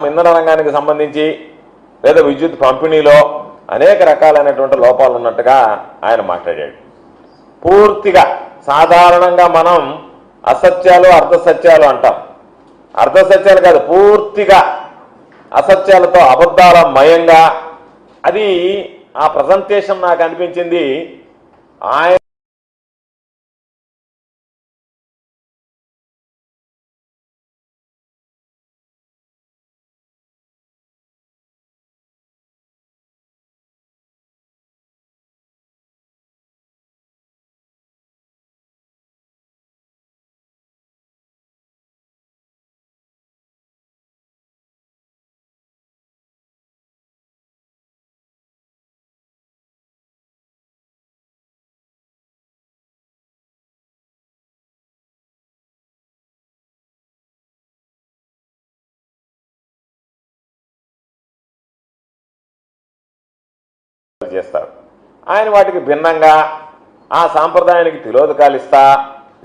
ఇంధన రంగానికి సంబంధించి లేదా విద్యుత్ పంపిణీలో అనేక రకాలైనటువంటి లోపాలు ఉన్నట్టుగా ఆయన మాట్లాడాడు. పూర్తిగా సాధారణంగా మనం అసత్యాలు అర్ధసత్యాలు అంటాం. అర్ధసత్యాలు కాదు, పూర్తిగా అసత్యాలతో అబద్ధాల మయంగా అది ఆ ప్రజెంటేషన్ నాకు అనిపించింది. ఆయన చేస్తారు. ఆయన వాటికి భిన్నంగా ఆ సాంప్రదాయానికి తిలోదకాలు ఇస్తా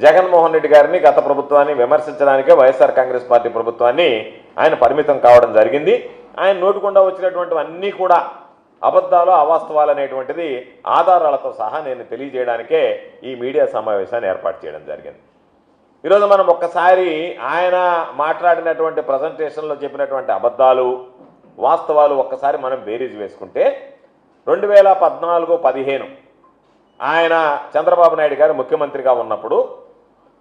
జగన్మోహన్ రెడ్డి గారిని, గత ప్రభుత్వాన్ని విమర్శించడానికే వైఎస్ఆర్ కాంగ్రెస్ పార్టీ ప్రభుత్వాన్ని ఆయన పరిమితం కావడం జరిగింది. ఆయన నోటికుండా వచ్చినటువంటివన్నీ కూడా అబద్ధాలు, అవాస్తవాలు అనేటువంటిది ఆధారాలతో సహా నేను తెలియజేయడానికే ఈ మీడియా సమావేశాన్ని ఏర్పాటు చేయడం జరిగింది. ఈరోజు మనం ఒక్కసారి ఆయన మాట్లాడినటువంటి ప్రజెంటేషన్లో చెప్పినటువంటి అబద్ధాలు, వాస్తవాలు ఒక్కసారి మనం బేరీజ్ వేసుకుంటే 2014-15 ఆయన చంద్రబాబు నాయుడు గారు ముఖ్యమంత్రిగా ఉన్నప్పుడు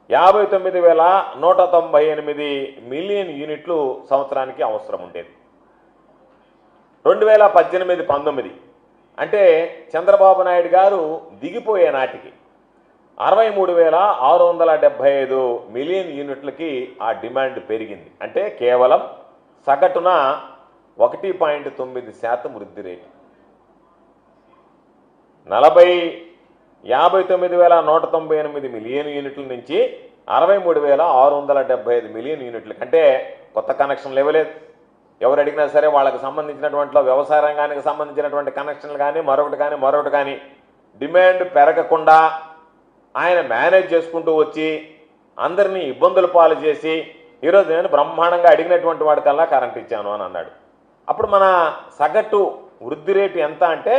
59,198 మిలియన్ యూనిట్లు సంవత్సరానికి అవసరం ఉండేది. 2018-19 అంటే చంద్రబాబు నాయుడు గారు దిగిపోయే నాటికి 63,675 మిలియన్ యూనిట్లకి ఆ డిమాండ్ పెరిగింది. అంటే కేవలం సగటున 1.9% వృద్ధి రేటు. 59,198 మిలియన్ యూనిట్ల నుంచి 63,675 మిలియన్ యూనిట్ల కంటే కొత్త కనెక్షన్లు ఇవ్వలేదు. ఎవరు అడిగినా సరే వాళ్ళకి సంబంధించినటువంటి వ్యవసాయ రంగానికి సంబంధించినటువంటి కనెక్షన్లు కానీ మరొకటి కానీ డిమాండ్ పెరగకుండా ఆయన మేనేజ్ చేసుకుంటూ వచ్చి అందరినీ ఇబ్బందుల పాలు చేసి ఈరోజు నేను బ్రహ్మాండంగా అడిగినటువంటి వాడికల్లా కరెంట్ ఇచ్చాను అని అన్నాడు. అప్పుడు మన సగటు వృద్ధి రేటు ఎంత అంటే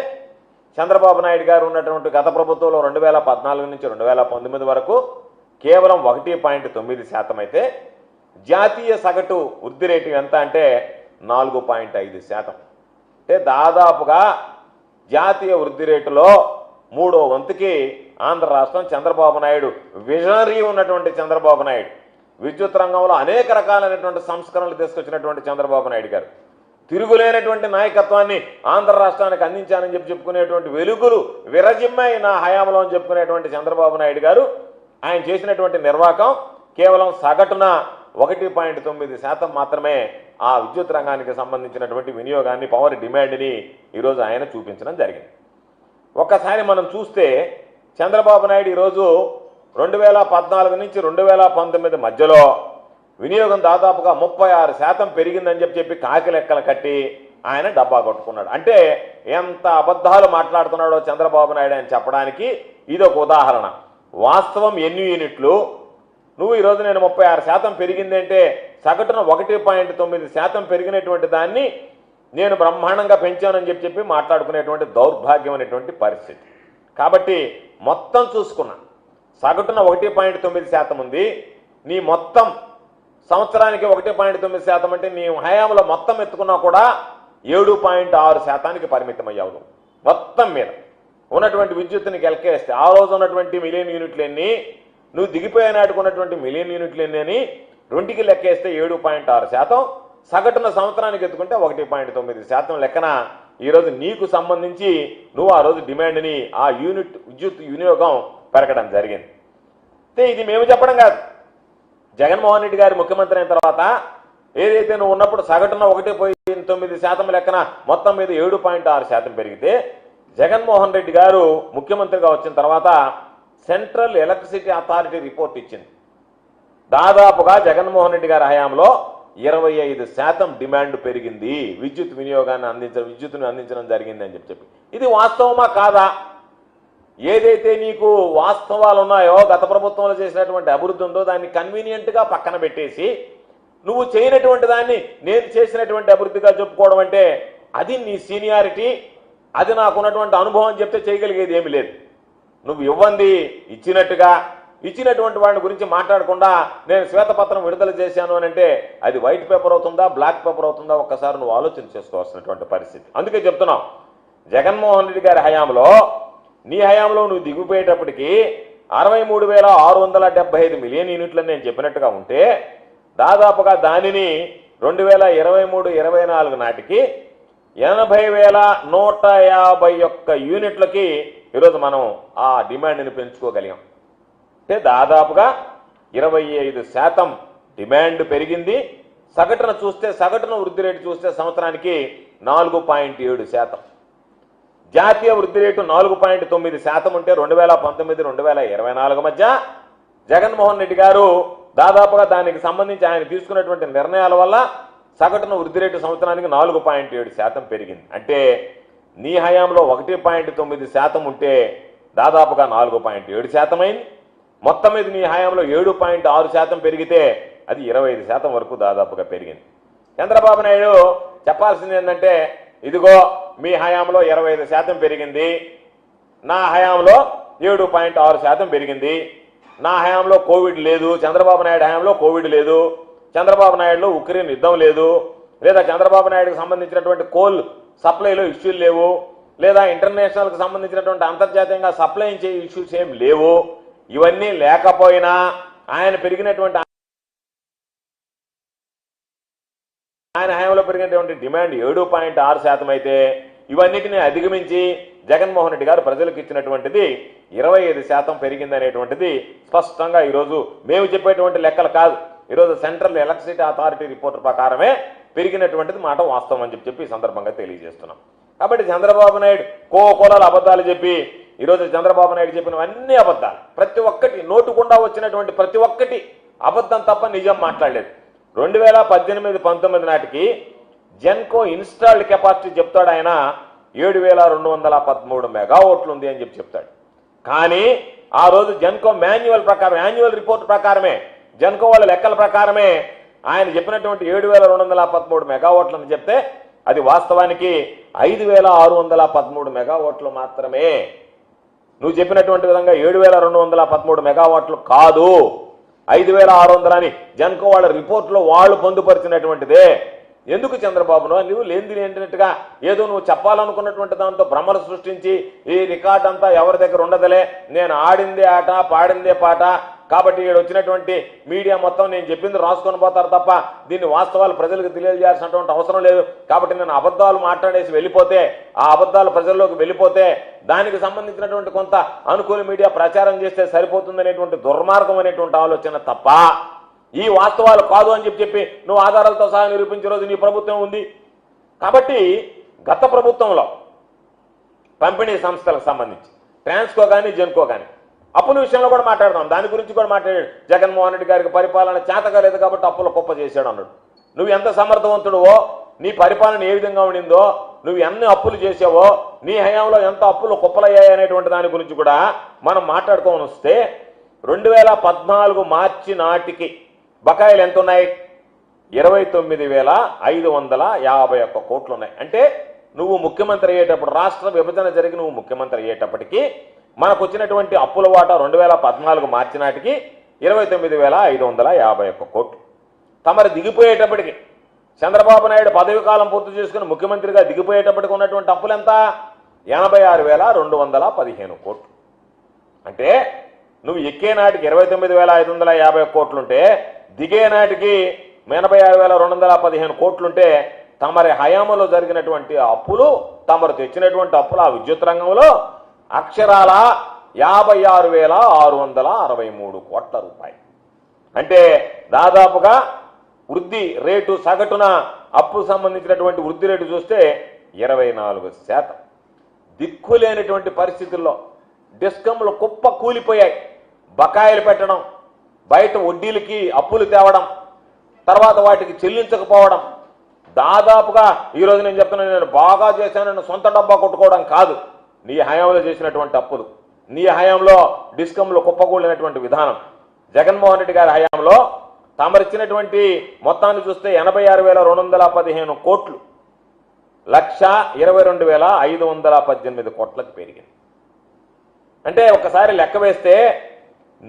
చంద్రబాబు నాయుడు గారు ఉన్నటువంటి గత ప్రభుత్వంలో 2014 నుంచి 2019 వరకు కేవలం 1.9% అయితే జాతీయ సగటు వృద్ధి రేటు ఎంత అంటే 4.5%. అంటే దాదాపుగా జాతీయ వృద్ధి రేటులో 3వ వంతుకి ఆంధ్ర రాష్ట్రం చంద్రబాబు నాయుడు విజనరీ ఉన్నటువంటి చంద్రబాబు నాయుడు, విద్యుత్ రంగంలో అనేక రకాలైనటువంటి సంస్కరణలు తీసుకొచ్చినటువంటి చంద్రబాబు నాయుడు గారు, తిరుగులేనటువంటి నాయకత్వాన్ని ఆంధ్ర రాష్ట్రానికి అందించానని చెప్పుకునేటువంటి వెలుగులు విరజిమ్మాయి నా హయాంలో అని చెప్పుకునేటువంటి చంద్రబాబు నాయుడు గారు ఆయన చేసినటువంటి నిర్వాహకం కేవలం సగటున 1.9% మాత్రమే ఆ విద్యుత్ రంగానికి సంబంధించినటువంటి వినియోగాన్ని, పవర్ డిమాండ్ని ఈరోజు ఆయన చూపించడం జరిగింది. ఒక్కసారి మనం చూస్తే చంద్రబాబు నాయుడు ఈరోజు 2014 నుంచి 2019 మధ్యలో వినియోగం దాదాపుగా 36% పెరిగిందని చెప్పి కాకి లెక్కలు కట్టి ఆయన డబ్బా కొట్టుకున్నాడు. అంటే ఎంత అబద్ధాలు మాట్లాడుతున్నాడో చంద్రబాబు నాయుడు అని చెప్పడానికి ఇది ఒక ఉదాహరణ. వాస్తవం ఎన్ని యూనిట్లు, నువ్వు ఈరోజు నేను 36% పెరిగింది అంటే సగటున 1.9% పెరిగినటువంటి దాన్ని నేను బ్రహ్మాండంగా పెంచానని చెప్పి మాట్లాడుకునేటువంటి దౌర్భాగ్యం అనేటువంటి పరిస్థితి. కాబట్టి మొత్తం చూసుకున్నా సగటున 1.9% ఉంది. నీ మొత్తం సంవత్సరానికి 1.9% అంటే నీ హయాంలో మొత్తం ఎత్తుకున్నా కూడా 7.6%కి పరిమితం అయ్యావు. మొత్తం మీద ఉన్నటువంటి విద్యుత్తుని గెలకేస్తే ఆ రోజు ఉన్నటువంటి మిలియన్ యూనిట్లు ఎన్ని, నువ్వు దిగిపోయే నాటుకున్నటువంటి మిలియన్ యూనిట్లు ఎన్ని అని రెండుకి లెక్కేస్తే 7.6%, సగటున సంవత్సరానికి ఎత్తుకుంటే 1.9% లెక్కన ఈరోజు నీకు సంబంధించి నువ్వు ఆ రోజు డిమాండ్ని, ఆ యూనిట్ విద్యుత్ వినియోగం పెరగడం జరిగింది. అయితే ఇది మేము చెప్పడం కాదు, జగన్మోహన్ రెడ్డి గారు ముఖ్యమంత్రి అయిన తర్వాత ఏదైతే నువ్వు ఉన్నప్పుడు సగటున 1.9% లెక్కన మొత్తం మీద 7.6% పెరిగితే జగన్మోహన్ రెడ్డి గారు ముఖ్యమంత్రిగా వచ్చిన తర్వాత సెంట్రల్ ఎలక్ట్రిసిటీ అథారిటీ రిపోర్ట్ ఇచ్చింది. దాదాపుగా జగన్మోహన్ రెడ్డి గారి హయాంలో 25% డిమాండ్ పెరిగింది, విద్యుత్ విద్యుత్తుని అందించడం జరిగింది అని చెప్పి. ఇది వాస్తవమా కాదా? ఏదైతే నీకు వాస్తవాలు ఉన్నాయో, గత ప్రభుత్వంలో చేసినటువంటి అభివృద్ధి ఉందో దాన్ని కన్వీనియంట్గా పక్కన పెట్టేసి నువ్వు చేయనటువంటి దాన్ని నేను చేసినటువంటి అభివృద్ధిగా చెప్పుకోవడం అంటే అది నీ సీనియారిటీ, అది నాకున్నటువంటి అనుభవం చెప్తే చేయగలిగేది ఏమీ లేదు. నువ్వు ఇవ్వంది ఇచ్చినటువంటి వాడిని గురించి మాట్లాడకుండా నేను శ్వేతపత్రం విడుదల చేశాను అని అంటే అది వైట్ పేపర్ అవుతుందా, బ్లాక్ పేపర్ అవుతుందా, ఒక్కసారి నువ్వు ఆలోచన చేసుకోవాల్సినటువంటి పరిస్థితి. అందుకే చెప్తున్నావు, జగన్మోహన్ రెడ్డి గారి హయాంలో, నీ హయాంలో నువ్వు దిగిపోయేటప్పటికి 63,675 మిలియన్ యూనిట్లని నేను చెప్పినట్టుగా ఉంటే దాదాపుగా దానిని 2023-24 నాటికి 80,151 యూనిట్లకి ఈరోజు మనం ఆ డిమాండ్ని పెంచుకోగలిగాం. అంటే దాదాపుగా 25% డిమాండ్ పెరిగింది. సగటున వృద్ధి రేటు చూస్తే సంవత్సరానికి 4.7%. జాతీయ వృద్ధి రేటు 4.9% ఉంటే 2019-2024 మధ్య జగన్మోహన్ రెడ్డి గారు దాదాపుగా దానికి సంబంధించి ఆయన తీసుకున్నటువంటి నిర్ణయాల వల్ల సగటున వృద్ధి రేటు సంవత్సరానికి 4.7% పెరిగింది. అంటే నీ హయాంలో 1.9% ఉంటే దాదాపుగా 4.7% అయింది. మొత్తం మీద నీ హయాంలో 7.6% పెరిగితే అది 25% వరకు దాదాపుగా పెరిగింది. చంద్రబాబు నాయుడు చెప్పాల్సింది ఏంటంటే, ఇదిగో మీ హయాంలో 25% పెరిగింది, నా హయాంలో 7.6% పెరిగింది, నా హయాంలో కోవిడ్ లేదు, చంద్రబాబు నాయుడు హయాంలో కోవిడ్ లేదు, చంద్రబాబు నాయుడులో ఉక్రెయిన్ యుద్ధం లేదు, లేదా చంద్రబాబు నాయుడుకి సంబంధించినటువంటి కోల్ సప్లైలో ఇష్యూలు లేవు, లేదా ఇంటర్నేషనల్కి సంబంధించినటువంటి అంతర్జాతీయంగా సప్లై చేసే ఇష్యూస్ ఏం లేవు. ఇవన్నీ లేకపోయినా ఆయన హయాంలో పెరిగినటువంటి డిమాండ్ 7.6% అయితే ఇవన్నిటిని అధిగమించి జగన్మోహన్ రెడ్డి గారు ప్రజలకు ఇచ్చినటువంటిది 25% పెరిగింది అనేటువంటిది స్పష్టంగా ఈరోజు మేము చెప్పేటువంటి లెక్కలు కాదు, ఈరోజు సెంట్రల్ ఎలక్ట్రిసిటీ అథారిటీ రిపోర్ట్ ప్రకారమే పెరిగినటువంటిది మాట వాస్తవం అని చెప్పి ఈ సందర్భంగా తెలియజేస్తున్నాం. కాబట్టి చంద్రబాబు నాయుడు కోకోలాలు అబద్ధాలు చెప్పి ఈరోజు చంద్రబాబు నాయుడు చెప్పినవన్నీ అబద్ధాలు, ప్రతి ఒక్కటి నోటుకుండా వచ్చినటువంటి ప్రతి ఒక్కటి అబద్ధం తప్ప నిజం మాట్లాడలేదు. 2018-19 నాటికి జెన్కో ఇన్స్టాల్డ్ కెపాసిటీ చెప్తాడు ఆయన 7,213 మెగావాట్లు ఉంది అని చెప్తాడు. కానీ ఆ రోజు జెన్కో మాన్యువల్ ప్రకారం, యాన్యువల్ రిపోర్ట్ ప్రకారమే, జెన్కో వాళ్ళ లెక్కల ప్రకారమే ఆయన చెప్పినటువంటి 7,213 మెగావాట్లు అని చెప్తే అది వాస్తవానికి 5,613 మెగావాట్లు మాత్రమే. నువ్వు చెప్పినటువంటి విధంగా 7,213 మెగావాట్లు కాదు, 5,600 అని జెన్కో వాళ్ళ రిపోర్ట్లో వాళ్ళు పొందుపరిచినటువంటిదే. ఎందుకు చంద్రబాబును నువ్వు లేనిది ఏంటంటుగా ఏదో నువ్వు చెప్పాలనుకున్నటువంటి దాంతో భ్రమలు సృష్టించి ఈ రికార్డ్ అంతా ఎవరి దగ్గర ఉండదులే, నేను ఆడిందే ఆట పాడిందే పాట, కాబట్టి ఇక్కడ వచ్చినటువంటి మీడియా మొత్తం నేను చెప్పింది రాసుకొని పోతారు తప్ప దీన్ని వాస్తవాలు ప్రజలకు తెలియజేయాల్సినటువంటి అవసరం లేదు, కాబట్టి నేను అబద్ధాలు మాట్లాడేసి వెళ్ళిపోతే, ఆ అబద్ధాలు ప్రజల్లోకి వెళ్ళిపోతే దానికి సంబంధించినటువంటి కొంత అనుకూల మీడియా ప్రచారం చేస్తే సరిపోతుందనేటువంటి దుర్మార్గం అనేటువంటి ఆలోచన తప్ప ఈ వాస్తవాలు కాదు అని చెప్పి నువ్వు ఆధారాలతో సహా నిరూపించే రోజు నీ ప్రభుత్వం ఉంది. కాబట్టి గత ప్రభుత్వంలో పంపిణీ సంస్థలకు సంబంధించి ట్రాన్స్కో కానీ జెన్కో కానీ అప్పుల విషయంలో కూడా మాట్లాడదాం, దాని గురించి కూడా మాట్లాడాడు. జగన్మోహన్ రెడ్డి గారికి పరిపాలన చేతకాలేదు కాబట్టి అప్పుల కుప్ప చేశాడు అన్నాడు. నువ్వు ఎంత సమర్థవంతుడువో, నీ పరిపాలన ఏ విధంగా ఉండిందో, నువ్వు ఎన్ని అప్పులు చేసావో, నీ హయాంలో ఎంత అప్పులు కుప్పలయ్యాయి అనేటువంటి దాని గురించి కూడా మనం మాట్లాడుకోని వస్తే 2014 మార్చి నాటికి బకాయిలు ఎంత ఉన్నాయి? 29,551 కోట్లు ఉన్నాయి. అంటే నువ్వు ముఖ్యమంత్రి అయ్యేటప్పుడు, రాష్ట్ర విభజన జరిగి నువ్వు ముఖ్యమంత్రి అయ్యేటప్పటికి మనకు వచ్చినటువంటి అప్పుల వాటా 2014 మార్చి నాటికి 29,551 కోట్లు. తమరు దిగిపోయేటప్పటికి, చంద్రబాబు నాయుడు పదవి కాలం పూర్తి చేసుకుని ముఖ్యమంత్రిగా దిగిపోయేటప్పటికి ఉన్నటువంటి అప్పులు ఎంత? 86,215 కోట్లు. అంటే నువ్వు ఎక్కే నాటికి 29,550 కోట్లుంటే దిగే నాటికి 86,215 కోట్లుంటే తమరి హయాంలో జరిగినటువంటి అప్పులు, తమరు తెచ్చినటువంటి అప్పులు ఆ విద్యుత్ రంగంలో అక్షరాల 56,663 కోట్ల రూపాయలు. అంటే దాదాపుగా వృద్ధి రేటు సగటున అప్పు సంబంధించినటువంటి వృద్ధి రేటు చూస్తే 24%. దిక్కులేనటువంటి పరిస్థితుల్లో డిస్కంలు కుప్ప కూలిపోయాయి. బకాయిలు పెట్టడం, బయట వడ్డీలకి అప్పులు తేవడం, తర్వాత వాటికి చెల్లించకపోవడం, దాదాపుగా ఈరోజు నేను చెప్తున్నాను, నేను బాగా చేశానని సొంత డబ్బా కొట్టుకోవడం కాదు, నీ హయాంలో చేసినటువంటి అప్పులు, నీ హయాంలో డిస్కంలో కుప్పకూలినటువంటి విధానం. జగన్మోహన్ రెడ్డి గారి హయాంలో తమరిచ్చినటువంటి మొత్తాన్ని చూస్తే 86,215 కోట్లు 1,22,518 కోట్లకు పెరిగింది. అంటే ఒకసారి లెక్క వేస్తే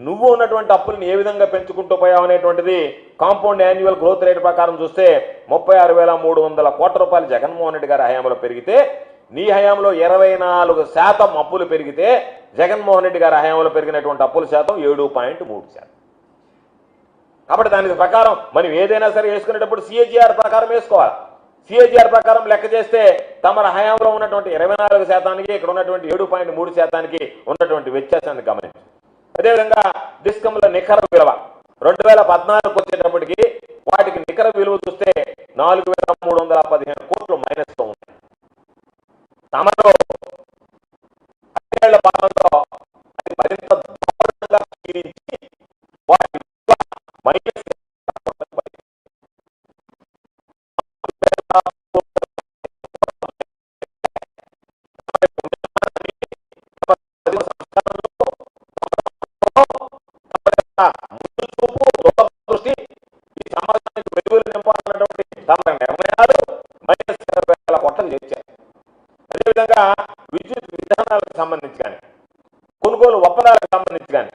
నువ్వు ఉన్నటువంటి అప్పులను ఏ విధంగా పెంచుకుంటూ పోయావు అనేటువంటిది కాంపౌండ్ యాన్యువల్ గ్రోత్ రేట్ ప్రకారం చూస్తే 36,300 కోట్ల రూపాయలు జగన్మోహన్ రెడ్డి గారి హయాంలో పెరిగితే, నీ హయాంలో 24% అప్పులు పెరిగితే, జగన్మోహన్ రెడ్డి గారి హయాంలో పెరిగినటువంటి అప్పుల శాతం 7.3%. కాబట్టి దానికి ప్రకారం మనం ఏదైనా సరే వేసుకునేటప్పుడు సిఏజీఆర్ ప్రకారం వేసుకోవాలి. సిఏజీఆర్ ప్రకారం లెక్క చేస్తే తమ హయాంలో ఉన్నటువంటి 24%, ఇక్కడ ఉన్నటువంటి 7.3% ఉన్నటువంటి వ్యత్యాసాన్ని గమనించు. అదేవిధంగా డిస్కంల నికర విలువ 2014 వచ్చేటప్పటికి వాటికి నికర విలువ చూస్తే 4,315 కోట్లు మైనస్లో ఉంది. తమలో 5 ఏళ్ల పాలనలో అది మరింత దారుణంగా క్షీణించి వాటి మైనస్ దృష్టి ఈ సమాజానికి వెలుగులు నింపాలన్నటువంటి తమ నిర్ణయాలు -20,000 కోట్లకు చేర్చారు. అదేవిధంగా విద్యుత్ విధానాలకు సంబంధించి కానీ, కొనుగోలు ఒప్పందాలకు సంబంధించి కానీ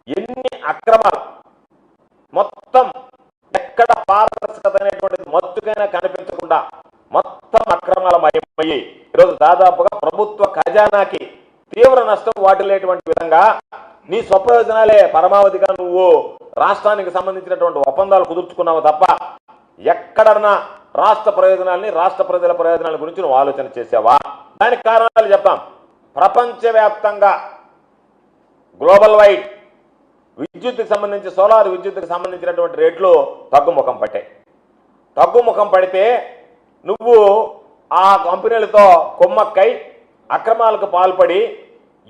ఎన్ని అక్రమాలు, మొత్తం ఎక్కడ పారదర్శకత అనేటువంటిది మత్తుకైనా కనిపించకుండా మొత్తం అక్రమాల మయమయ్యి ఈరోజు దాదాపుగా ప్రభుత్వ ఖజానాకి తీవ్ర నష్టం వాటిల్లేటువంటి విధంగా నీ స్వప్రయోజనాలే పరమావధిగా నువ్వు రాష్ట్రానికి సంబంధించినటువంటి ఒప్పందాలు కుదుర్చుకున్నావు తప్ప ఎక్కడన్నా రాష్ట్ర ప్రయోజనాలని, రాష్ట్ర ప్రజల ప్రయోజనాల గురించి నువ్వు ఆలోచన చేసావా? దానికి కారణాలు చెప్తాం. ప్రపంచవ్యాప్తంగా గ్లోబల్ వైడ్ విద్యుత్కి సంబంధించి, సోలార్ విద్యుత్కి సంబంధించినటువంటి రేట్లు తగ్గుముఖం పట్టాయి. తగ్గుముఖం పడితే నువ్వు ఆ కంపెనీలతో కొమ్మక్కై అక్రమాలకు పాల్పడి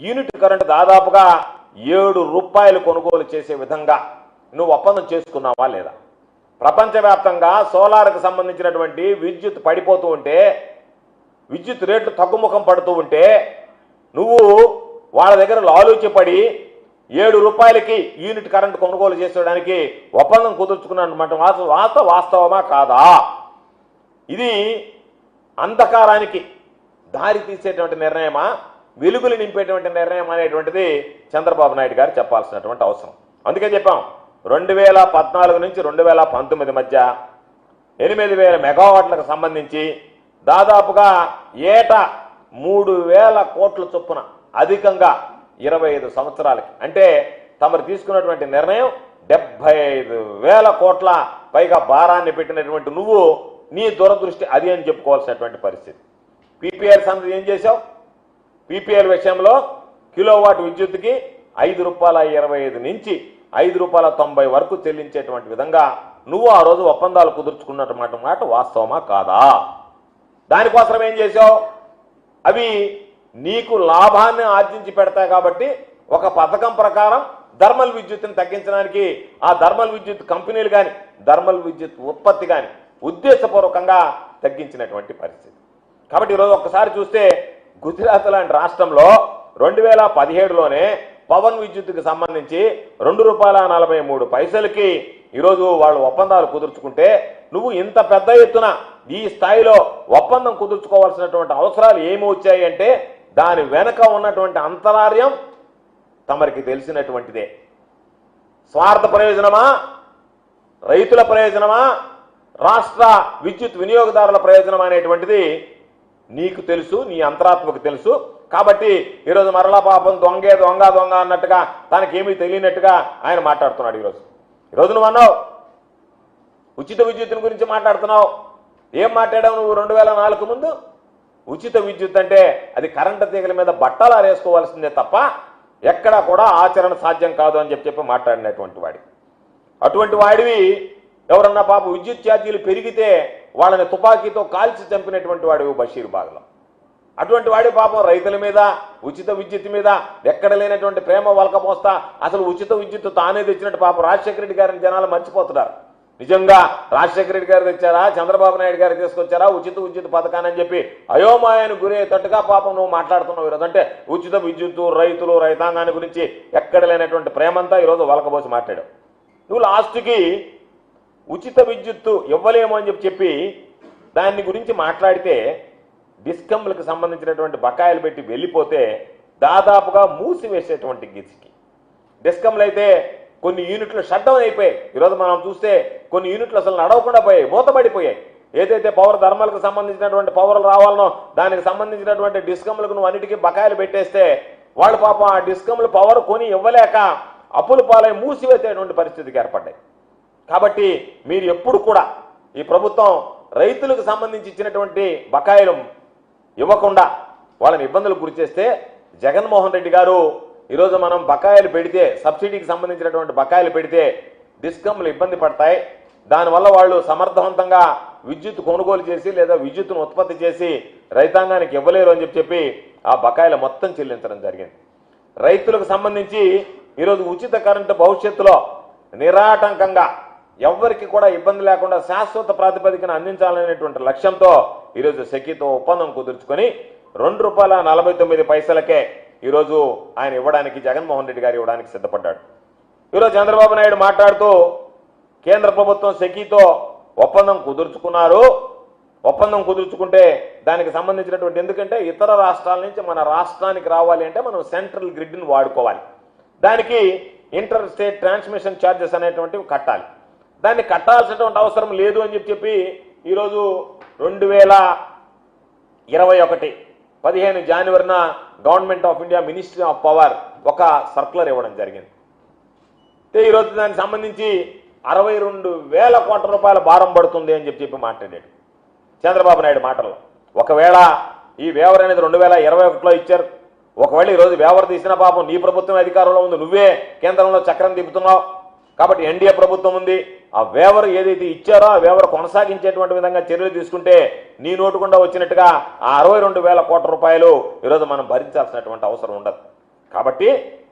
యూనిట్ కరెంటు దాదాపుగా 7 రూపాయలు కొనుగోలు చేసే విధంగా నువ్వు ఒప్పందం చేసుకున్నావా లేదా? ప్రపంచవ్యాప్తంగా సోలార్కి సంబంధించినటువంటి విద్యుత్ పడిపోతూ ఉంటే, విద్యుత్ రేట్లు తగ్గుముఖం పడుతూ ఉంటే నువ్వు వాళ్ళ దగ్గర లాలూచిపడి 7 రూపాయలకి యూనిట్ కరెంటు కొనుగోలు చేసేయడానికి ఒప్పందం కుదుర్చుకున్నటువంటి వాస్తవమా కాదా? ఇది అంధకారానికి దారి తీసేటువంటి నిర్ణయమా, వెలుగులు నింపేటువంటి నిర్ణయం అనేటువంటిది చంద్రబాబు నాయుడు గారు చెప్పాల్సినటువంటి అవసరం. అందుకే చెప్పాం, 2014 నుంచి 2019 మధ్య 8,000 మెగావాట్లకు సంబంధించి దాదాపుగా ఏటా 3,000 కోట్ల చొప్పున అధికంగా 25 సంవత్సరాలకి, అంటే తమరు తీసుకున్నటువంటి నిర్ణయం 75,000 కోట్ల పైగా భారాన్ని పెట్టినటువంటి నువ్వు నీ దురదృష్టి అది అని చెప్పుకోవాల్సినటువంటి పరిస్థితి. పీపీఎల్ సంగతి ఏం చేశావు? పీపీఎల్ విషయంలో కిలోవాట్ విద్యుత్తుకి ₹5.25 నుంచి ₹5.90 వరకు చెల్లించేటువంటి విధంగా నువ్వు ఆ రోజు ఒప్పందాలు కుదుర్చుకున్నటువంటి మాట వాస్తవమా కాదా? దానికోసం ఏం చేశావు? అవి నీకు లాభాన్ని ఆర్జించి పెడతాయి కాబట్టి ఒక పథకం ప్రకారం థర్మల్ విద్యుత్తుని తగ్గించడానికి ఆ థర్మల్ విద్యుత్ కంపెనీలు కానీ, థర్మల్ విద్యుత్ ఉత్పత్తి కానీ ఉద్దేశపూర్వకంగా తగ్గించినటువంటి పరిస్థితి. కాబట్టి ఈరోజు ఒక్కసారి చూస్తే గుజరాత్ లాంటి రాష్ట్రంలో 2017లోనే పవన్ విద్యుత్తుకి సంబంధించి ₹2.43కి ఈరోజు వాళ్ళు ఒప్పందాలు కుదుర్చుకుంటే నువ్వు ఇంత పెద్ద ఎత్తున ఈ స్థాయిలో ఒప్పందం కుదుర్చుకోవాల్సినటువంటి అవసరాలు ఏమి వచ్చాయి అంటే దాని వెనక ఉన్నటువంటి అంతరార్యం తమరికి తెలిసినటువంటిదే. స్వార్థ ప్రయోజనమా, రైతుల ప్రయోజనమా, రాష్ట్ర విద్యుత్ వినియోగదారుల ప్రయోజనం అనేటువంటిది నీకు తెలుసు, నీ అంతరాత్మకు తెలుసు. కాబట్టి ఈరోజు మరలా పాపం దొంగ దొంగ అన్నట్టుగా తనకేమీ తెలియనట్టుగా ఆయన మాట్లాడుతున్నాడు. ఈరోజు నువ్వు అన్నావు ఉచిత విద్యుత్తుని గురించి మాట్లాడుతున్నావు. ఏం మాట్లాడావు నువ్వు 2004 ముందు? ఉచిత విద్యుత్ అంటే అది కరెంటు తీగల మీద బట్టలు ఆరేసుకోవాల్సిందే తప్ప ఎక్కడా కూడా ఆచరణ సాధ్యం కాదు అని చెప్పి మాట్లాడినటువంటి వాడి. అటువంటి వాడివి ఎవరన్నా పాప విద్యుత్ ఛార్జీలు పెరిగితే వాళ్ళని తుపాకీతో కాల్చి చంపినటువంటి వాడు బషీర్బాగ్లో. అటువంటి వాడి పాపం రైతుల మీద, ఉచిత విద్యుత్ మీద ఎక్కడ లేనటువంటి ప్రేమ వలకపోస్తా అసలు ఉచిత విద్యుత్ తానే తెచ్చినట్టు పాపం రాజశేఖర రెడ్డి గారిని జనాలు మర్చిపోతున్నారు. నిజంగా రాజశేఖర రెడ్డి గారు తెచ్చారా, చంద్రబాబు నాయుడు గారు తీసుకొచ్చారా ఉచిత విద్యుత్ పథకాన్ని అని చెప్పి అయోమయాన్ని గురయ్యేటట్టుగా పాపం నువ్వు మాట్లాడుతున్నావు ఈరోజు. అంటే ఉచిత విద్యుత్తు, రైతులు, రైతాంగాన్ని గురించి ఎక్కడ లేనటువంటి ప్రేమంతా ఈరోజు వలకబోసి మాట్లాడావు. నువ్వు లాస్ట్కి ఉచిత విద్యుత్తు ఇవ్వలేము అని చెప్పి దాని గురించి మాట్లాడితే డిస్కంలకు సంబంధించినటువంటి బకాయిలు పెట్టి వెళ్ళిపోతే దాదాపుగా మూసివేసేటువంటి గిరికి డిస్కంలు అయితే కొన్ని యూనిట్లు షట్ డౌన్ అయిపోయాయి. ఈరోజు మనం చూస్తే కొన్ని యూనిట్లు అసలు నడవకుండా పోయాయి, మూతపడిపోయాయి. ఏదైతే పవర్ ధర్మాలకు సంబంధించినటువంటి పవర్లు రావాలనో దానికి సంబంధించినటువంటి డిస్కంలకు నువ్వు అన్నిటికీ బకాయిలు పెట్టేస్తే వాళ్ళు పాపం ఆ డిస్కంలు పవర్ కొని ఇవ్వలేక అప్పుల పాలై మూసివేసేటువంటి పరిస్థితికి ఏర్పడ్డాయి. కాబట్టి మీరు ఎప్పుడు కూడా ఈ ప్రభుత్వం రైతులకు సంబంధించి ఇచ్చినటువంటి బకాయిలు ఇవ్వకుండా వాళ్ళని ఇబ్బందులకు గురి చేస్తే జగన్మోహన్ రెడ్డి గారు ఈరోజు మనం బకాయిలు పెడితే సబ్సిడీకి సంబంధించినటువంటి బకాయిలు పెడితే డిస్కంలు ఇబ్బంది పడతాయి, దానివల్ల వాళ్ళు సమర్థవంతంగా విద్యుత్ కొనుగోలు చేసి లేదా విద్యుత్తును ఉత్పత్తి చేసి రైతాంగానికి ఇవ్వలేరు అని చెప్పి ఆ బకాయిలు మొత్తం చెల్లించడం జరిగింది. రైతులకు సంబంధించి ఈరోజు ఉచిత కరెంటు భవిష్యత్తులో నిరాటంకంగా ఎవ్వరికి కూడా ఇబ్బంది లేకుండా శాశ్వత ప్రాతిపదికన అందించాలనేటువంటి లక్ష్యంతో ఈరోజు సెకీతో ఒప్పందం కుదుర్చుకొని ₹2.49 ఈరోజు ఆయన ఇవ్వడానికి జగన్మోహన్ రెడ్డి గారు ఇవ్వడానికి సిద్ధపడ్డాడు. ఈరోజు చంద్రబాబు నాయుడు మాట్లాడుతూ కేంద్ర ప్రభుత్వం సెకీతో ఒప్పందం కుదుర్చుకున్నారు, ఒప్పందం కుదుర్చుకుంటే దానికి సంబంధించినటువంటి ఎందుకంటే ఇతర రాష్ట్రాల నుంచి మన రాష్ట్రానికి రావాలి అంటే మనం సెంట్రల్ గ్రిడ్ని వాడుకోవాలి, దానికి ఇంటర్ స్టేట్ ట్రాన్స్మిషన్ ఛార్జెస్ అనేటువంటివి కట్టాలి, దాన్ని కట్టాల్సినటువంటి అవసరం లేదు అని చెప్పి ఈరోజు 2021 15 జనవరిన government of India ministry of power ఒక సర్క్యులర్ ఇవ్వడం జరిగింది. ఈరోజు దానికి సంబంధించి 62,000 కోట్ల రూపాయల భారం పడుతుంది అని చెప్పి మాట్లాడాడు చంద్రబాబు నాయుడు మాటల్లో. ఒకవేళ ఈ వేవర్ అనేది 2021లో ఇచ్చారు, ఒకవేళ ఈరోజు వేవర్ తీసిన పాపం నీ ప్రభుత్వం అధికారంలో ఉంది, నువ్వే కేంద్రంలో చక్రం తిప్పుతున్నావు కాబట్టి ఎన్డీఏ ప్రభుత్వం ఉంది, ఆ వేవర్ ఏదైతే ఇచ్చారో ఆ వేవర్ కొనసాగించేటువంటి విధంగా చర్యలు తీసుకుంటే నీ నోటుకుండా వచ్చినట్టుగా ఆ 62,000 కోట్ల రూపాయలు ఈరోజు మనం భరించాల్సినటువంటి అవసరం ఉండదు. కాబట్టి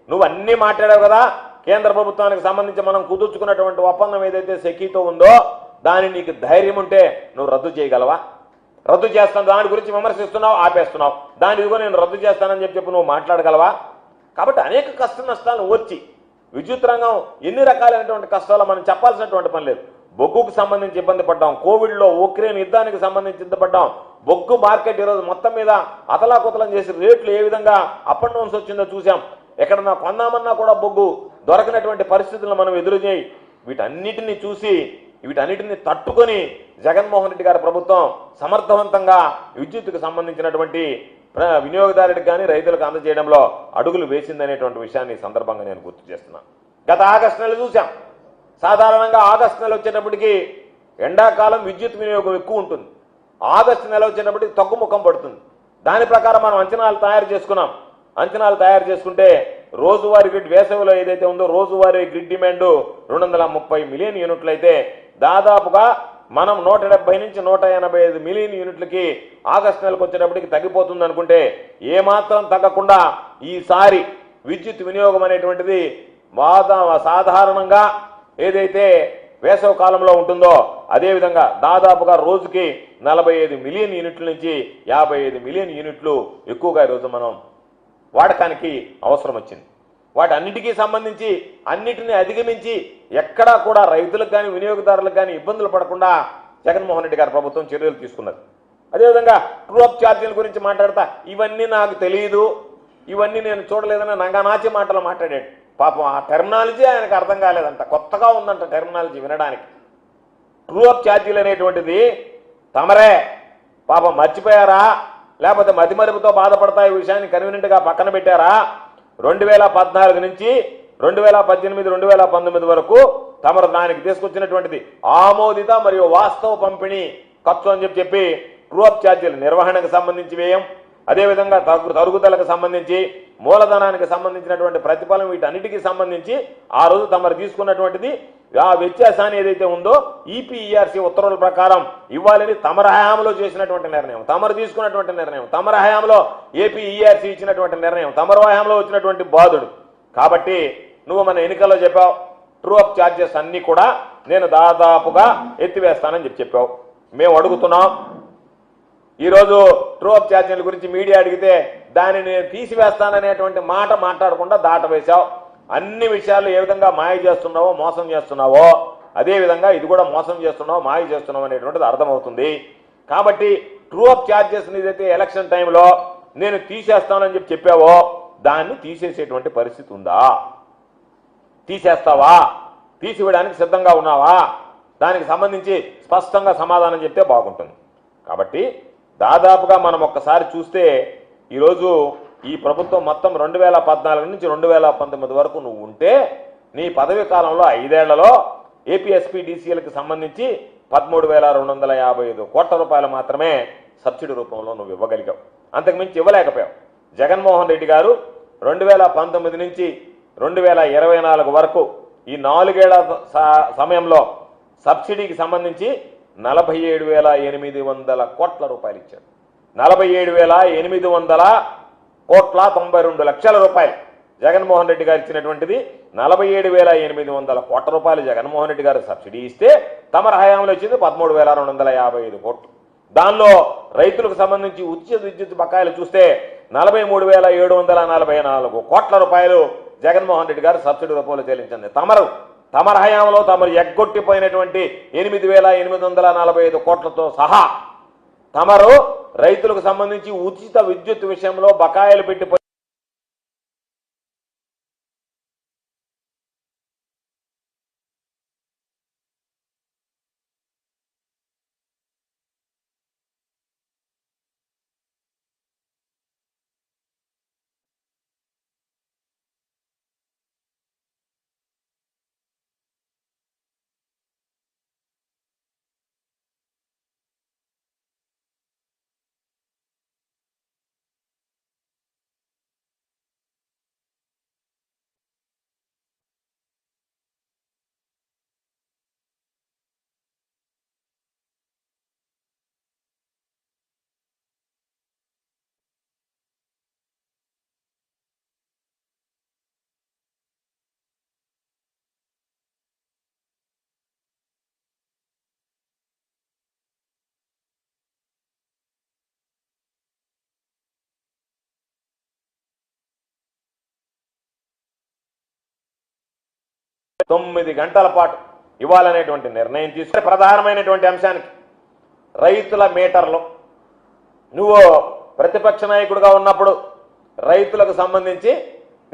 నువ్వు అన్నీ మాట్లాడావు కదా, కేంద్ర ప్రభుత్వానికి సంబంధించి మనం కుదుర్చుకున్నటువంటి ఒప్పందం ఏదైతే సెకీతో ఉందో దాన్ని నీకు ధైర్యం ఉంటే నువ్వు రద్దు చేయగలవా? రద్దు చేస్తాను దాని గురించి విమర్శిస్తున్నావు, ఆపేస్తున్నావు, దాని ఇదిగో నేను రద్దు చేస్తానని చెప్పి నువ్వు మాట్లాడగలవా? కాబట్టి అనేక కష్ట నష్టాలను ఓర్చి విద్యుత్ రంగం ఎన్ని రకాలైనటువంటి కష్టాలు మనం చెప్పాల్సినటువంటి పని లేదు. బొగ్గుకు సంబంధించి ఇబ్బంది పడ్డాం, కోవిడ్లో ఉక్రెయిన్ యుద్ధానికి సంబంధించి ఇబ్బంది పడ్డాం, బొగ్గు మార్కెట్ ఈరోజు మొత్తం మీద అతలాకుతలం చేసి రేట్లు ఏ విధంగా అప్ అండ్ డౌన్స్ వచ్చిందో చూసాం. ఎక్కడన్నా కొందామన్నా కూడా బొగ్గు దొరకనటువంటి పరిస్థితులను మనం ఎదురు చేయి. వీటన్నిటిని చూసి వీటన్నిటిని తట్టుకొని జగన్మోహన్ రెడ్డి గారి ప్రభుత్వం సమర్థవంతంగా విద్యుత్తుకు సంబంధించినటువంటి వినియోగదారుడికి కానీ రైతులకు అందజేయడంలో అడుగులు వేసిందనేటువంటి విషయాన్ని ఈ సందర్భంగా నేను గుర్తు చేస్తున్నాను. గత ఆగస్టు నెల చూసాం, సాధారణంగా ఆగస్టు నెల వచ్చేటప్పటికి ఎండాకాలం విద్యుత్ వినియోగం ఎక్కువ ఉంటుంది, ఆగస్టు నెల వచ్చేటప్పటికి తగ్గుముఖం పడుతుంది. దాని ప్రకారం మనం అంచనాలు తయారు చేసుకున్నాం. అంచనాలు తయారు చేసుకుంటే రోజువారీ గ్రిడ్ వేసవిలో ఏదైతే ఉందో రోజువారీ గ్రిడ్ డిమాండ్ 230 మిలియన్ యూనిట్లు అయితే దాదాపుగా మనం 170 నుంచి 185 మిలియన్ యూనిట్లకి ఆగస్టు నెలకు వచ్చేటప్పటికి తగ్గిపోతుంది అనుకుంటే ఏమాత్రం తగ్గకుండా ఈసారి విద్యుత్ వినియోగం అనేటువంటిది సాధారణంగా ఏదైతే వేసవ కాలంలో ఉంటుందో అదేవిధంగా దాదాపుగా రోజుకి 45 మిలియన్ యూనిట్ల నుంచి 55 మిలియన్ యూనిట్లు ఎక్కువగా ఈరోజు మనం వాడకానికి అవసరం వచ్చింది. వాటన్నిటికీ సంబంధించి అన్నిటిని అధిగమించి ఎక్కడా కూడా రైతులకు కానీ వినియోగదారులకు కానీ ఇబ్బందులు పడకుండా జగన్మోహన్ రెడ్డి గారి ప్రభుత్వం చర్యలు తీసుకున్నది. అదేవిధంగా ట్రూ అప్ ఛార్జీల గురించి మాట్లాడతా ఇవన్నీ నాకు తెలియదు, ఇవన్నీ నేను చూడలేదని నంగనాచి మాటలు మాట్లాడాడు. పాపం ఆ టెర్మినాలజీ ఆయనకు అర్థం కాలేదంట, కొత్తగా ఉందంట టెర్మినాలజీ వినడానికి. ట్రూ అప్ ఛార్జీలు అనేటువంటిది తమరే పాపం మర్చిపోయారా లేకపోతే మతిమరుపుతో బాధపడతా ఈ విషయాన్ని కన్వీనెంట్గా పక్కన పెట్టారా? 2014 నుంచి 2018, 2019 వరకు తమరు దానికి తీసుకొచ్చినటువంటిది ఆమోదిత మరియు వాస్తవ పంపిణీ ఖర్చు అని చెప్పి ట్రూ అప్ ఛార్జీల నిర్వహణకు సంబంధించి వ్యయం, అదేవిధంగా తరుగుదలకు సంబంధించి మూలధనానికి సంబంధించినటువంటి ప్రతిఫలం వీటన్నిటికీ సంబంధించి ఆ రోజు తమరు తీసుకున్నటువంటిది ఆ వ్యత్యాసాన్ని ఏదైతే ఉందో ఈపీఈఆర్సీ ఉత్తర్వుల ప్రకారం ఇవ్వాలని తమర హయాంలో చేసినటువంటి నిర్ణయం, తమరు తీసుకున్నటువంటి నిర్ణయం, తమర హయాంలో ఏపీఈఆర్సీ ఇచ్చినటువంటి నిర్ణయం, తమర హయాంలో వచ్చినటువంటి బాధుడు. కాబట్టి నువ్వు మన ఎన్నికల్లో చెప్పావు ట్రూ అప్ ఛార్జెస్ అన్నీ కూడా నేను దాదాపుగా ఎత్తివేస్తానని చెప్పావు. మేము అడుగుతున్నాం ఈరోజు ట్రూ అప్ ఛార్జీల గురించి మీడియా అడిగితే దాన్ని నేను తీసివేస్తాననేటువంటి మాట మాట్లాడకుండా దాటవేశావు. అన్ని విషయాలు ఏ విధంగా మాయ చేస్తున్నావో మోసం చేస్తున్నావో అదేవిధంగా ఇది కూడా మోసం చేస్తున్నావు, మాయ చేస్తున్నావు అనేటువంటిది అర్థమవుతుంది. కాబట్టి ట్రూ అప్ ఛార్జెస్ ఏదైతే ఎలక్షన్ టైంలో నేను తీసేస్తానని చెప్పావో దాన్ని తీసేసేటువంటి పరిస్థితి ఉందా? తీసేస్తావా? తీసివేయడానికి సిద్ధంగా ఉన్నావా? దానికి సంబంధించి స్పష్టంగా సమాధానం చెప్తే బాగుంటుంది. కాబట్టి దాదాపుగా మనం ఒక్కసారి చూస్తే ఈరోజు ఈ ప్రభుత్వం మొత్తం 2014 నుంచి 2019 వరకు నువ్వు ఉంటే నీ పదవి కాలంలో 5 ఏళ్లలో ఏపీఎస్పీడీసీఎల్కి సంబంధించి 13,255 కోట్ల రూపాయలు మాత్రమే సబ్సిడీ రూపంలో నువ్వు ఇవ్వగలిగావు. అంతకుమించి ఇవ్వలేకపోయావు. జగన్మోహన్ రెడ్డి గారు 2019 నుంచి 2024 వరకు ఈ 4 ఏళ్ల సమయంలో సబ్సిడీకి సంబంధించి 47,800 కోట్ల రూపాయలు ఇచ్చారు. 47,800,92 రూపాయలు జగన్మోహన్ రెడ్డి గారు ఇచ్చినటువంటిది. 47,800 కోట్ల రూపాయలు జగన్మోహన్ రెడ్డి గారు సబ్సిడీ ఇస్తే తమర హయాంలో ఇచ్చింది 13,255 కోట్లు. దానిలో రైతులకు సంబంధించి ఉచిత విద్యుత్ బకాయిలు చూస్తే 43,744 కోట్ల రూపాయలు జగన్మోహన్ రెడ్డి గారు సబ్సిడీ రూపంలో చెల్లించింది. తమర హయాంలో తమరు ఎగ్గొట్టిపోయినటువంటి 8,845 కోట్లతో సహా తమరు రైతులకు సంబంధించి ఉచిత విద్యుత్ విషయంలో బకాయిలు పెట్టిపోయి 9 గంటల పాటు ఇవ్వాలనేటువంటి నిర్ణయం తీసుకుని ప్రధానమైనటువంటి అంశానికి రైతుల మీటర్లు నువ్వు ప్రతిపక్ష నాయకుడిగా ఉన్నప్పుడు రైతులకు సంబంధించి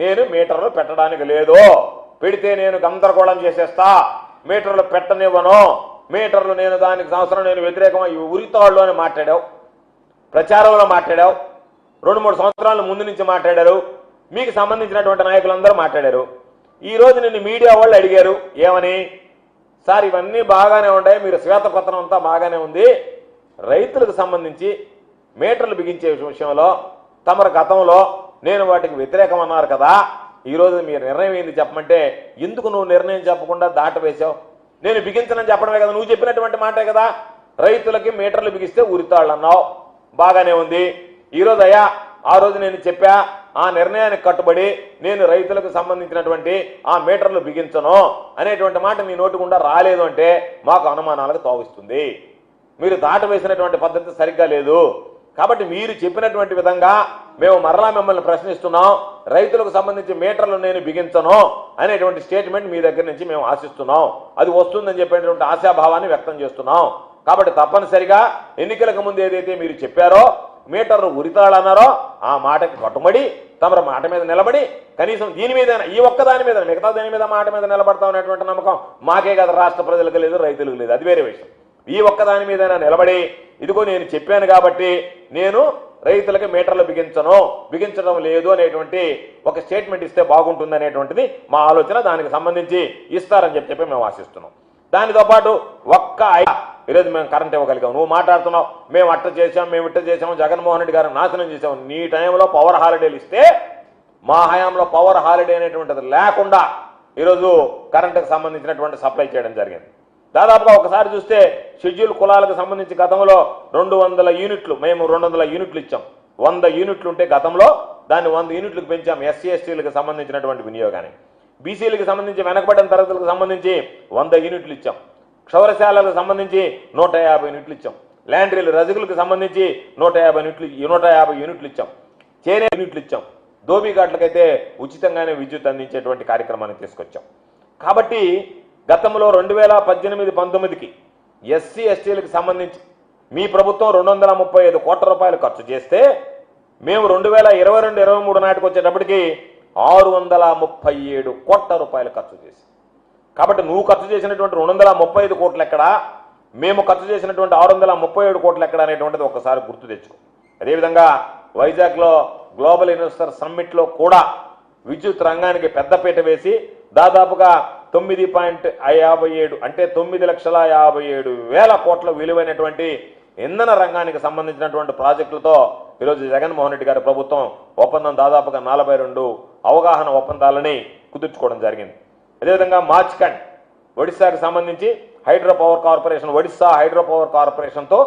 నేను మీటర్లు పెట్టడానికి లేదు, పెడితే నేను గందరగోళం చేసేస్తా, మీటర్లు పెట్టనివ్వను, మీటర్లు నేను దానికి సంవత్సరం నేను వ్యతిరేకం ఈ ఉరితాళ్ళు అని మాట్లాడావు, ప్రచారంలో మాట్లాడావు, 2-3 సంవత్సరాల ముందు నుంచి మాట్లాడారు, మీకు సంబంధించినటువంటి నాయకులందరూ మాట్లాడారు. ఈ రోజు నిన్ను మీడియా వాళ్ళు అడిగారు ఏమని, సార్ ఇవన్నీ బాగానే ఉంటాయి, మీరు శ్వేతపత్రం అంతా బాగానే ఉంది, రైతులకు సంబంధించి మీటర్లు బిగించే విషయంలో తమరు గతంలో నేను వాటికి వ్యతిరేకం అన్నారు కదా, ఈరోజు మీ నిర్ణయం ఏంది చెప్పమంటే ఎందుకు నువ్వు నిర్ణయం చెప్పకుండా దాటవేశావు? నేను బిగించనని చెప్పడమే కదా, నువ్వు చెప్పినటువంటి మాటే కదా, రైతులకి మీటర్లు బిగిస్తే ఉరితాళ్ళు అన్నావు, బాగానే ఉంది. ఈరోజు అయ్యా ఆ రోజు నేను చెప్పా, ఆ నిర్ణయానికి కట్టుబడి నేను రైతులకు సంబంధించినటువంటి ఆ మీటర్లు బిగించను అనేటువంటి మాట మీ నోటి గుండా రాలేదు అంటే మాకు అనుమానాలకు తావిస్తుంది. మీరు దాటవేసినటువంటి పద్ధతి సరిగ్గా లేదు. కాబట్టి మీరు చెప్పినటువంటి విధంగా మేము మరలా మిమ్మల్ని ప్రశ్నిస్తున్నాం, రైతులకు సంబంధించి మీటర్లు నేను బిగించను అనేటువంటి స్టేట్మెంట్ మీ దగ్గర నుంచి మేము ఆశిస్తున్నాం. అది వస్తుందని చెప్పేటువంటి ఆశాభావాన్ని వ్యక్తం చేస్తున్నాం. కాబట్టి తప్పనిసరిగా ఎన్నికలకు ముందు ఏదైతే మీరు చెప్పారో మీటర్లు ఉరితాళన్నారో ఆ మాటకి కట్టుబడి తమరు మాట మీద నిలబడి కనీసం దీని మీద ఈ ఒక్కదాని మీద మిగతా దాని మీద మాట మీద నిలబడతాం అనేటువంటి నమ్మకం మాకే కదా, రాష్ట్ర ప్రజలకు లేదు, రైతులకు లేదు, అది వేరే విషయం. ఈ ఒక్కదాని మీద నిలబడి ఇదిగో నేను చెప్పాను కాబట్టి నేను రైతులకి మీటర్లు బిగించడం లేదు అనేటువంటి ఒక స్టేట్మెంట్ ఇస్తే బాగుంటుంది అనేటువంటిది మా ఆలోచన. దానికి సంబంధించి ఇస్తారని చెప్పి మేము ఆశిస్తున్నాం. దానితో పాటు ఈరోజు మేము కరెంట్ ఇవ్వగలిగాం, నువ్వు మాట్లాడుతున్నావు మేము అట్ట చేసాం, మేము ఇట్ట చేసాము, జగన్మోహన్ రెడ్డి గారు నాశనం చేసాము. నీ టైంలో పవర్ హాలిడేలు ఇస్తే మా హయాంలో పవర్ హాలిడే అనేటువంటిది లేకుండా ఈరోజు కరెంటుకు సంబంధించినటువంటి సప్లై చేయడం జరిగింది. దాదాపుగా ఒకసారి చూస్తే షెడ్యూల్ కులాలకు సంబంధించి గతంలో 200 యూనిట్లు మేము 200 యూనిట్లు ఇచ్చాం. 100 యూనిట్లు ఉంటే గతంలో దాన్ని 100 యూనిట్లకు పెంచాం. ఎస్సీ ఎస్టీలకు సంబంధించినటువంటి వినియోగాన్ని, బీసీలకు సంబంధించి వెనకబడిన తరగతులకు సంబంధించి 100 యూనిట్లు ఇచ్చాం. క్షౌరశాలకు సంబంధించి 150 యూనిట్లు ఇచ్చాం. ల్యాండ్రీలు రజకులకు సంబంధించి 150 యూనిట్లు ఇచ్చాం. చేనే యూనిట్లు ఇచ్చాం. ధోబీ ఘాట్లకైతే ఉచితంగానే విద్యుత్ అందించేటువంటి కార్యక్రమాన్ని తీసుకొచ్చాం. కాబట్టి గతంలో 2018-19కి ఎస్సీ ఎస్టీలకు సంబంధించి మీ ప్రభుత్వం 235 కోట్ల రూపాయలు ఖర్చు చేస్తే మేము 2022-23 నాటికి వచ్చేటప్పటికి 637 కోట్ల రూపాయలు ఖర్చు చేసి, కాబట్టి నువ్వు ఖర్చు చేసినటువంటి 235 కోట్లు ఎక్కడా, మేము ఖర్చు చేసినటువంటి 637 కోట్లు ఎక్కడ అనేటువంటిది ఒక్కసారి గుర్తు తెచ్చుకో. అదేవిధంగా వైజాగ్లో గ్లోబల్ ఇన్వెస్టర్ సమ్మిట్లో కూడా విద్యుత్ రంగానికి పెద్దపీట వేసి దాదాపుగా 9.57 అంటే 9,57,000 కోట్ల విలువైనటువంటి ఇంధన రంగానికి సంబంధించినటువంటి ప్రాజెక్టులతో ఈరోజు జగన్మోహన్ రెడ్డి గారి ప్రభుత్వం ఒప్పందం దాదాపుగా 42 అవగాహన ఒప్పందాలని కుదుర్చుకోవడం జరిగింది. అదేవిధంగా మార్చ్కండ్ ఒడిశాకు సంబంధించి hydro power corporation, Odisha hydro power కార్పొరేషన్తో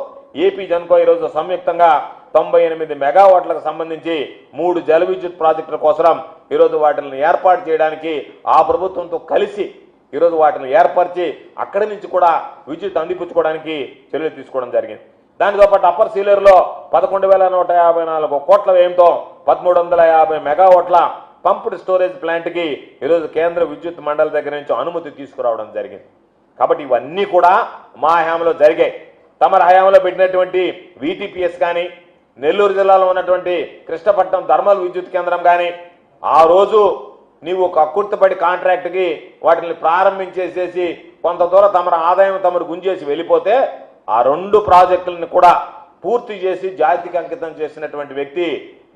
ఏపీ జెన్కో ఈరోజు సంయుక్తంగా 98 మెగావాట్లకు సంబంధించి 3 జల విద్యుత్ ప్రాజెక్టుల కోసం ఈరోజు వాటిని ఏర్పాటు చేయడానికి ఆ ప్రభుత్వంతో కలిసి ఈరోజు వాటిని ఏర్పరిచి అక్కడి నుంచి కూడా విద్యుత్ అందిపుచ్చుకోవడానికి చర్యలు తీసుకోవడం జరిగింది. దానితో పాటు అప్పర్ సీలేరులో 11,154 కోట్ల వ్యయంతో 1,350 మెగావాట్ల పంప్డ్ స్టోరేజ్ ప్లాంట్కి ఈరోజు కేంద్ర విద్యుత్ మండలి దగ్గర నుంచి అనుమతి తీసుకురావడం జరిగింది. కాబట్టి ఇవన్నీ కూడా మా హయాంలో జరిగాయి. తమ హయాంలో పెట్టినటువంటి వీటీపీఎస్ కానీ, నెల్లూరు జిల్లాలో ఉన్నటువంటి కృష్ణపట్నం థర్మల్ విద్యుత్ కేంద్రం కానీ, ఆ రోజు నీవు ఒక కక్కుర్తిపడి కాంట్రాక్ట్కి వాటిని ప్రారంభించేసేసి కొంత దూరం తమ ఆదాయం తమరు గుంజేసి వెళ్ళిపోతే ఆ 2 ప్రాజెక్టులను కూడా పూర్తి చేసి జాతికి అంకితం చేసినటువంటి వ్యక్తి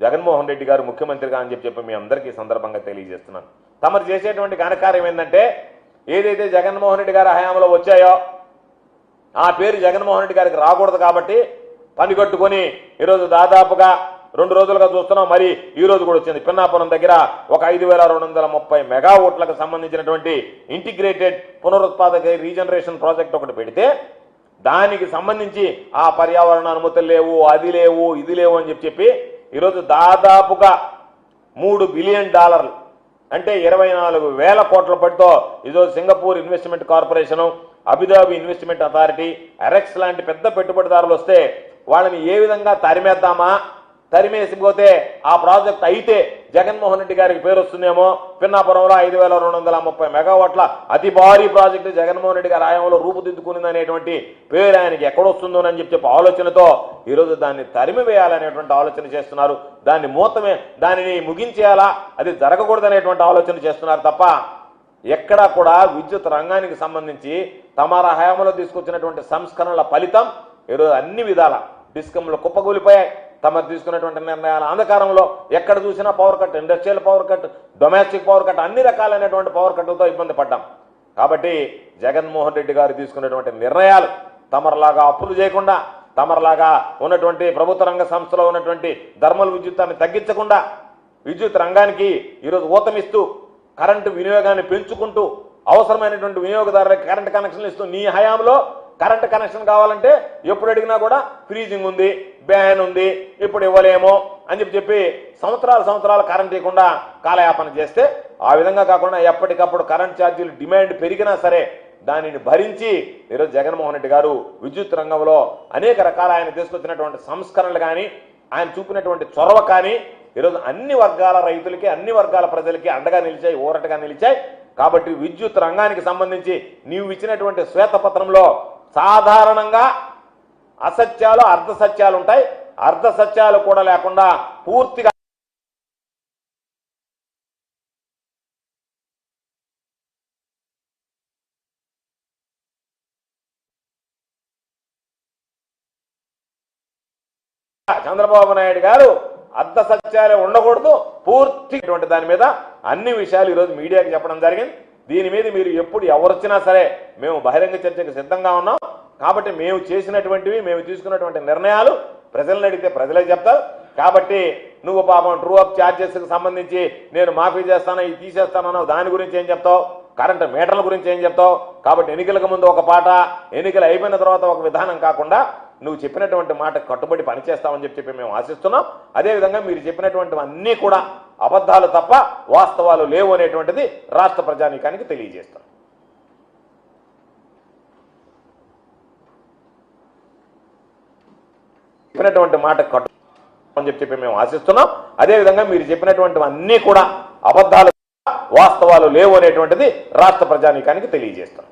జగన్మోహన్ రెడ్డి గారు ముఖ్యమంత్రిగా అని చెప్పి మీ అందరికీ సందర్భంగా తెలియజేస్తున్నాను. తమరు చేసేటువంటి ఘనకార్యం ఏంటంటే ఏదైతే జగన్మోహన్ రెడ్డి గారి హయాంలో వచ్చాయో ఆ పేరు జగన్మోహన్ రెడ్డి గారికి రాకూడదు కాబట్టి పని కట్టుకొని ఈరోజు దాదాపుగా 2 రోజులుగా చూస్తున్నాం. మరి ఈ రోజు కూడా వచ్చింది పిన్నాపురం దగ్గర ఒక 5,230 మెగావాట్లకు సంబంధించినటువంటి ఇంటిగ్రేటెడ్ పునరుత్పాదక రీజనరేషన్ ప్రాజెక్ట్ ఒకటి పెడితే దానికి సంబంధించి ఆ పర్యావరణ అనుమతులు లేవు, అది లేవు, ఇది లేవు అని చెప్పి ఈరోజు దాదాపుగా $3 బిలియన్ అంటే 24,000 కోట్ల పడితో ఈరోజు Singapore investment corporation, Abu Dhabi investment authority, ఎరెక్స్ లాంటి పెద్ద పెట్టుబడిదారులు వస్తే వాళ్ళని ఏ విధంగా తరిమేద్దామా, తరిమేసిపోతే ఆ ప్రాజెక్ట్ అయితే జగన్మోహన్ రెడ్డి గారికి పేరు వస్తుందేమో, పిన్నాపురంలో 5,230 మెగావాట్ల అతి భారీ ప్రాజెక్టు జగన్మోహన్ రెడ్డి గారి హయాంలో రూపుదిద్దుకునింది అనేటువంటి పేరు ఆయనకి ఎక్కడొస్తుందోనని చెప్పి ఆలోచనతో ఈరోజు దాన్ని తరిమివేయాలనేటువంటి ఆలోచన చేస్తున్నారు. దానిని ముగించేయాలా, అది జరగకూడదనేటువంటి ఆలోచన చేస్తున్నారు తప్ప ఎక్కడా కూడా విద్యుత్ రంగానికి సంబంధించి తమ హయాంలో తీసుకొచ్చినటువంటి సంస్కరణల ఫలితం ఈరోజు అన్ని విధాల డిస్కంలు కుప్పకూలిపోయాయి. తమ తీసుకున్నటువంటి నిర్ణయాల అంధకారంలో ఎక్కడ చూసినా power cut, industrial power cut, domestic power cut, అన్ని రకాలైనటువంటి పవర్ కట్లతో ఇబ్బంది పడ్డాం. కాబట్టి జగన్మోహన్ రెడ్డి గారు తీసుకున్నటువంటి నిర్ణయాలు తమరలాగా అప్పులు చేయకుండా, తమరలాగా ఉన్నటువంటి ప్రభుత్వ రంగ సంస్థలో ఉన్నటువంటి థర్మల్ విద్యుత్తాన్ని తగ్గించకుండా విద్యుత్ రంగానికి ఈరోజు ఊతమిస్తూ కరెంటు వినియోగాన్ని పెంచుకుంటూ అవసరమైనటువంటి వినియోగదారులకు కరెంటు కనెక్షన్లు ఇస్తూ నీ హయాంలో కరెంటు కనెక్షన్ కావాలంటే ఎప్పుడు అడిగినా కూడా ఫ్రీజింగ్ ఉంది, బ్యాన్ ఉంది, ఇప్పుడు ఇవ్వలేమో అని చెప్పి సంవత్సరాలు కరెంట్ ఇవ్వకుండా కాలయాపన చేస్తే ఆ విధంగా కాకుండా ఎప్పటికప్పుడు కరెంట్ ఛార్జీలు డిమాండ్ పెరిగినా సరే దానిని భరించి ఈరోజు జగన్మోహన్ రెడ్డి గారు విద్యుత్ రంగంలో అనేక రకాల ఆయన తీసుకొచ్చినటువంటి సంస్కరణలు కానీ, ఆయన చూపినటువంటి చొరవ కానీ ఈరోజు అన్ని వర్గాల రైతులకి, అన్ని వర్గాల ప్రజలకి అండగా నిలిచాయి, ఊరటగా నిలిచాయి. కాబట్టి విద్యుత్ రంగానికి సంబంధించి నీవు ఇచ్చినటువంటి శ్వేతపత్రంలో సాధారణంగా అసత్యాలు, అర్ధసత్యాలు ఉంటాయి. అర్ధసత్యాలు కూడా లేకుండా పూర్తిగా చంద్రబాబు నాయుడు గారు అర్ధసత్యాలే ఉండకూడదు, పూర్తిగా దాని మీద అన్ని విషయాలు ఈరోజు మీడియాకి చెప్పడం జరిగింది. దీని మీద మీరు ఎప్పుడు ఎవరొచ్చినా సరే మేము బహిరంగ చర్చకు సిద్ధంగా ఉన్నాం. కాబట్టి మేము చేసినటువంటివి, మేము తీసుకున్నటువంటి నిర్ణయాలు ప్రజలను అడిగితే ప్రజలే చెప్తారు. కాబట్టి నువ్వు పాపం ట్రూ అప్ ఛార్జెస్కి సంబంధించి నేను మాఫీ చేస్తాను, ఇది తీసేస్తానో దాని గురించి ఏం చెప్తావు, కరెంటు మీటర్ల గురించి ఏం చెప్తావు. కాబట్టి ఎన్నికలకు ముందు ఒక పాట, ఎన్నికలు అయిపోయిన తర్వాత ఒక విధానం కాకుండా నువ్వు చెప్పినటువంటి మాట కట్టుబడి పనిచేస్తామని చెప్పి మేము ఆశిస్తున్నాం. అదేవిధంగా మీరు చెప్పినటువంటివన్నీ కూడా అబద్ధాలు తప్ప వాస్తవాలు లేవు అనేటువంటిది రాష్ట్ర ప్రజానీకానికి తెలియజేస్తాం. చెప్పినటువంటి మాట కట్టు అని చెప్పి మేము ఆశిస్తున్నాం. అదేవిధంగా మీరు చెప్పినటువంటివన్నీ కూడా అబద్ధాలు వాస్తవాలు లేవు అనేటువంటిది రాష్ట్ర ప్రజానీకానికి తెలియజేస్తాం.